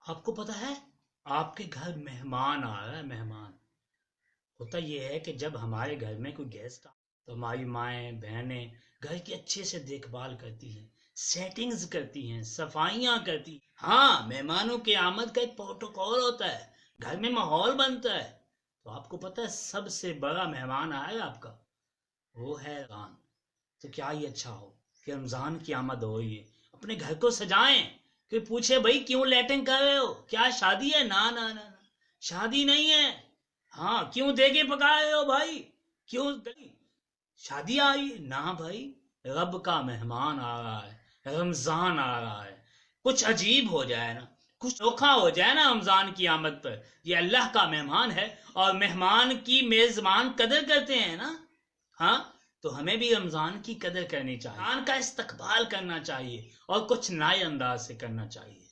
आपको पता है, आपके घर मेहमान आ रहा है। मेहमान होता यह है कि जब हमारे घर में कोई गेस्ट आ तो हमारी माएँ बहनें घर की अच्छे से देखभाल करती हैं, सेटिंग्स करती हैं, सफाइयाँ करती। हाँ, मेहमानों की आमद का एक प्रोटोकॉल होता है, घर में माहौल बनता है। तो आपको पता है सबसे बड़ा मेहमान आएगा आपका, वो है रमजान। तो क्या ही अच्छा हो कि रमजान की आमद हो रही है, अपने घर को सजाएं। कोई पूछे भाई क्यों लैटिंग कर रहे हो, क्या शादी है? ना ना ना ना, शादी नहीं है। हाँ, क्यों देगे पका रहे हो भाई, क्यों गली शादी आ रही है? ना भाई, रब का मेहमान आ रहा है, रमजान आ रहा है। कुछ अजीब हो जाए ना, कुछ धोखा हो जाए ना रमजान की आमद पर, ये अल्लाह का मेहमान है और मेहमान की मेजबान कदर करते हैं ना। हाँ, तो हमें भी रमजान की कदर करनी चाहिए, रमजान का इस्तकबाल करना चाहिए और कुछ नए अंदाज से करना चाहिए।